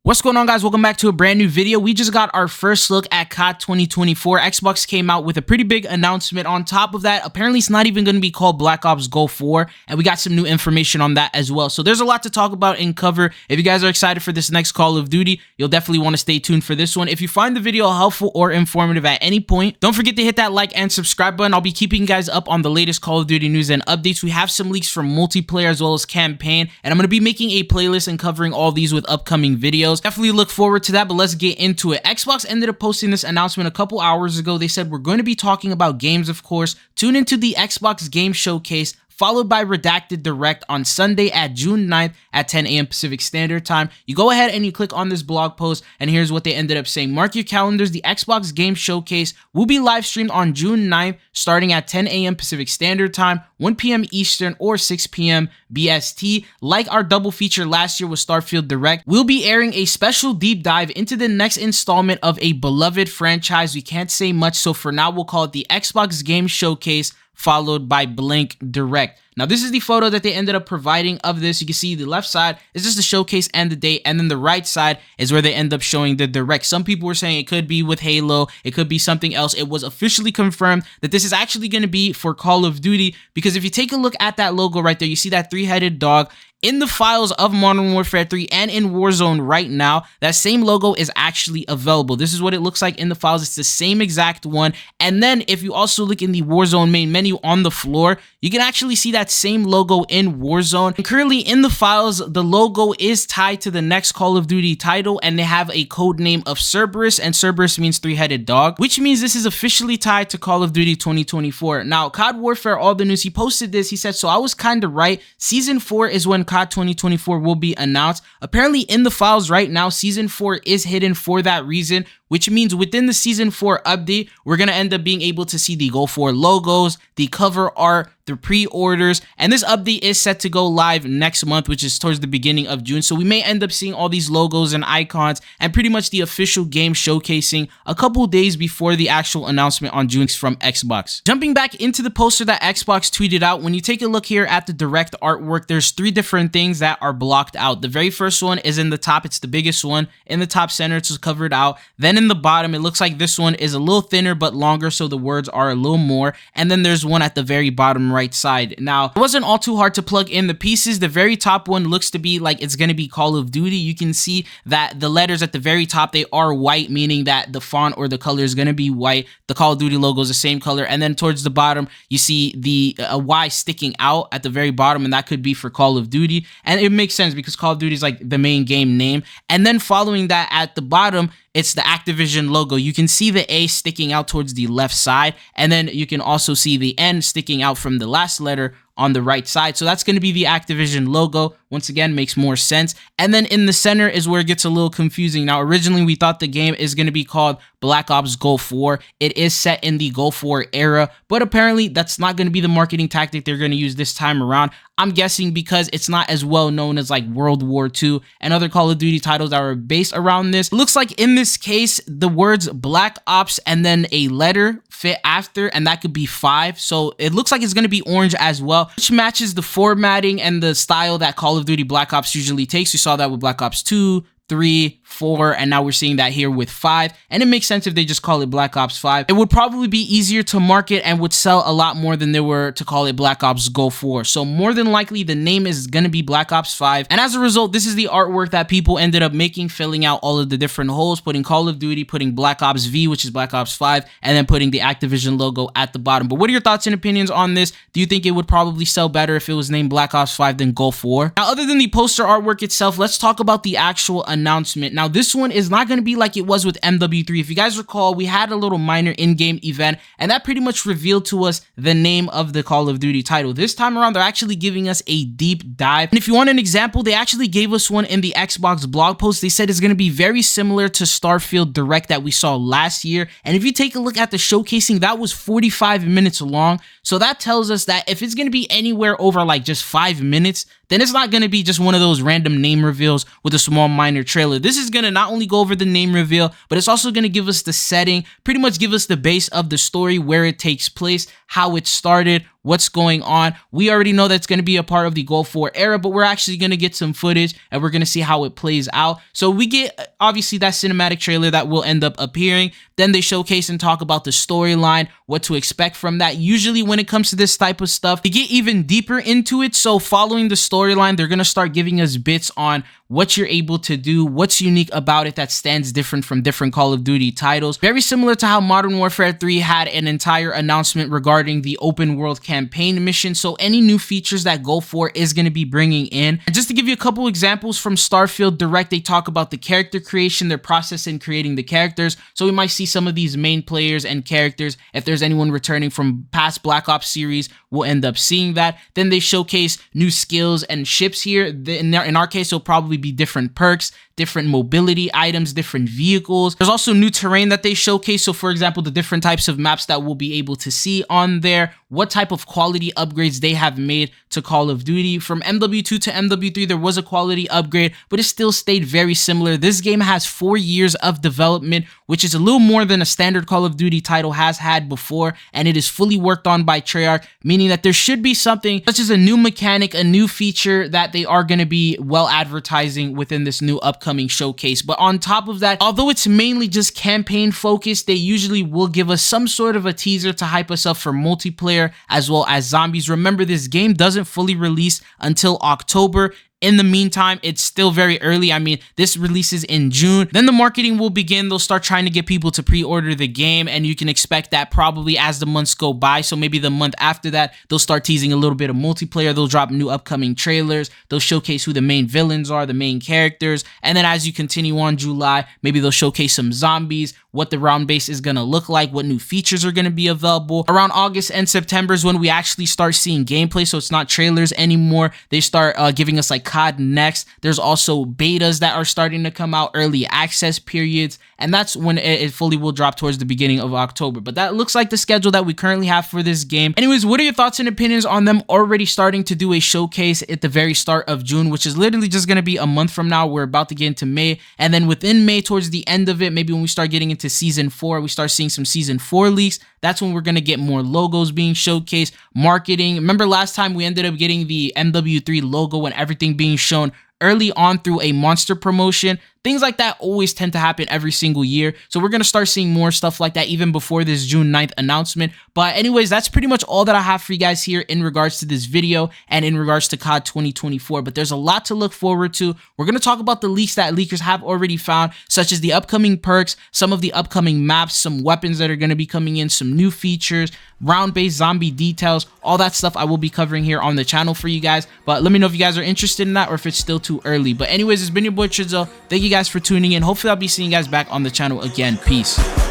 What's going on, guys? Welcome back to a brand new video. We just got our first look at COD 2024. Xbox came out with a pretty big announcement. On top of that, apparently it's not even going to be called Black Ops Gulf 4, and we got some new information on that as well. So there's a lot to talk about and cover. If you guys are excited for this next Call of Duty, you'll definitely want to stay tuned for this one. If you find the video helpful or informative at any point, don't forget to hit that like and subscribe button. I'll be keeping you guys up on the latest Call of Duty news and updates. We have some leaks from multiplayer as well as campaign, and I'm going to be making a playlist and covering all these with upcoming videos. Definitely look forward to that, but let's get into it. Xbox ended up posting this announcement a couple hours ago. They said, we're going to be talking about games, of course. Tune into the Xbox Game Showcase, followed by Redacted Direct on Sunday at June 9th at 10 a.m. Pacific Standard Time. You go ahead and you click on this blog post, and here's what they ended up saying. Mark your calendars. The Xbox Game Showcase will be live streamed on June 9th, starting at 10 a.m. Pacific Standard Time, 1 p.m. Eastern, or 6 p.m. BST. Like our double feature last year with Starfield Direct, we'll be airing a special deep dive into the next installment of a beloved franchise. We can't say much, so for now, we'll call it the Xbox Game Showcase, followed by Blank Direct. Now, this is the photo that they ended up providing of this. You can see the left side is just the showcase and the date, and then the right side is where they end up showing the direct. Some people were saying it could be with Halo, it could be something else. It was officially confirmed that this is actually going to be for Call of Duty, because if you take a look at that logo right there, you see that three-headed dog. In the files of Modern Warfare 3 and in Warzone right now, that same logo is actually available. This is what it looks like in the files. It's the same exact one. And then if you also look in the Warzone main menu on the floor, you can actually see that same logo in Warzone. And currently in the files, the logo is tied to the next Call of Duty title, and they have a code name of Cerberus, and Cerberus means three-headed dog, which means this is officially tied to Call of Duty 2024. Now, COD Warfare, all the news, he posted this. He said, so I was kind of right. Season 4 is when COD 2024 will be announced. Apparently in the files right now, Season 4 is hidden for that reason, which means within the Season 4 update, we're going to end up being able to see the Gulf 4 logos, the cover art, the pre-orders, and this update is set to go live next month, which is towards the beginning of June. So we may end up seeing all these logos and icons and pretty much the official game showcasing a couple days before the actual announcement on June from Xbox. Jumping back into the poster that Xbox tweeted out, when you take a look here at the direct artwork, there's three different things that are blocked out. The very first one is in the top. It's the biggest one. In the top center, it's covered out. Then in the bottom, it looks like this one is a little thinner but longer, so the words are a little more. And then there's one at the very bottom right side. Now, it wasn't all too hard to plug in the pieces. The very top one looks to be like it's going to be Call of Duty. You can see that the letters at the very top, they are white, meaning that the font or the color is going to be white. The Call of Duty logo is the same color. And then towards the bottom, you see the Y sticking out at the very bottom, and that could be for Call of Duty. And it makes sense because Call of Duty is like the main game name. And then following that at the bottom, it's the Activision logo. You can see the A sticking out towards the left side, and then you can also see the N sticking out from the last letter on the right side. So that's going to be the Activision logo. Once again, makes more sense. And then in the center is where it gets a little confusing. Now, originally we thought the game is going to be called Black Ops Gulf 4. It is set in the Gulf 4 era, but apparently that's not going to be the marketing tactic they're going to use this time around. I'm guessing because it's not as well known as like World War II and other Call of Duty titles that are based around this. It looks like in this case, the words Black Ops and then a letter fit after, and that could be 5. So it looks like it's going to be orange as well, which matches the formatting and the style that Call of Duty Black Ops usually takes. We saw that with Black Ops 2, 3, 4, and now we're seeing that here with 5, and it makes sense if they just call it Black Ops 5. It would probably be easier to market and would sell a lot more than they were to call it Black Ops Gulf 4. So more than likely the name is going to be Black Ops 5, and as a result, this is the artwork that people ended up making, filling out all of the different holes, putting Call of Duty, putting Black Ops V, which is Black Ops 5, and then putting the Activision logo at the bottom. But what are your thoughts and opinions on this? Do you think it would probably sell better if it was named Black Ops 5 than Gulf 4? Now, other than the poster artwork itself, let's talk about the actual announcement. Now, this one is not going to be like it was with MW3. If you guys recall, we had a little minor in-game event, and that pretty much revealed to us the name of the Call of Duty title. This time around, they're actually giving us a deep dive. And if you want an example, they actually gave us one in the Xbox blog post. They said it's going to be very similar to Starfield Direct that we saw last year. And if you take a look at the showcasing, that was 45 minutes long. So that tells us that if it's going to be anywhere over like just 5 minutes, then it's not going to be just one of those random name reveals with a small minor trailer. This is going to not only go over the name reveal, but it's also going to give us the setting, pretty much give us the base of the story, where it takes place, how it started, what's going on. We already know that's going to be a part of the Gulf War era, but we're actually going to get some footage and we're going to see how it plays out. So we get obviously that cinematic trailer that will end up appearing. Then they showcase and talk about the storyline, what to expect from that. Usually when it comes to this type of stuff, they get even deeper into it. So following the storyline, they're going to start giving us bits on what you're able to do, what's unique about it that stands different from different Call of Duty titles. Very similar to how Modern Warfare 3 had an entire announcement regarding the open world campaign mission. So any new features that Gulf War is going to be bringing in. And just to give you a couple examples from Starfield Direct, they talk about the character creation, their process in creating the characters. So we might see some of these main players and characters. If there's anyone returning from past Black Ops series, we'll end up seeing that. Then they showcase new skills and ships here. In our case, it'll probably be different perks, different mobility items, different vehicles. There's also new terrain that they showcase. So for example, the different types of maps that we'll be able to see on there, what type of quality upgrades they have made to Call of Duty. From MW2 to MW3, there was a quality upgrade, but it still stayed very similar. This game has 4 years of development, which is a little more than a standard Call of Duty title has had before, and it is fully worked on by Treyarch, meaning that there should be something such as a new mechanic, a new feature that they are going to be well advertising within this new upcoming showcase. But on top of that, although it's mainly just campaign focused, they usually will give us some sort of a teaser to hype us up for multiplayer as well as zombies. Remember, this game doesn't fully release until October. In the meantime, it's still very early. I mean, this releases in June. Then the marketing will begin. They'll start trying to get people to pre-order the game, and you can expect that probably as the months go by. So maybe the month after that, they'll start teasing a little bit of multiplayer. They'll drop new upcoming trailers. They'll showcase who the main villains are, the main characters. And then as you continue on July, maybe they'll showcase some zombies, what the round base is going to look like, what new features are going to be available. Around August and September is when we actually start seeing gameplay, so it's not trailers anymore. They start giving us like COD next. There's also betas that are starting to come out, early access periods, and that's when it fully will drop towards the beginning of October. But that looks like the schedule that we currently have for this game. Anyways, what are your thoughts and opinions on them already starting to do a showcase at the very start of June, which is literally just going to be a month from now? We're about to get into May, and then within May, towards the end of it, maybe when we start getting into Season 4, we start seeing some Season 4 leaks. That's when we're going to get more logos being showcased, marketing. Remember last time we ended up getting the MW3 logo and everything being shown early on through a monster promotion. Things like that always tend to happen every single year. So we're going to start seeing more stuff like that even before this June 9th announcement. But anyways, that's pretty much all that I have for you guys here in regards to this video and in regards to COD 2024. But there's a lot to look forward to. We're going to talk about the leaks that leakers have already found, such as the upcoming perks, some of the upcoming maps, some weapons that are going to be coming in, some new features, round-based zombie details, all that stuff I will be covering here on the channel for you guys. But let me know if you guys are interested in that or if it's still too early. But anyways, it's been your boy Chizo. Thank you guys for tuning in. Hopefully I'll be seeing you guys back on the channel again. Peace.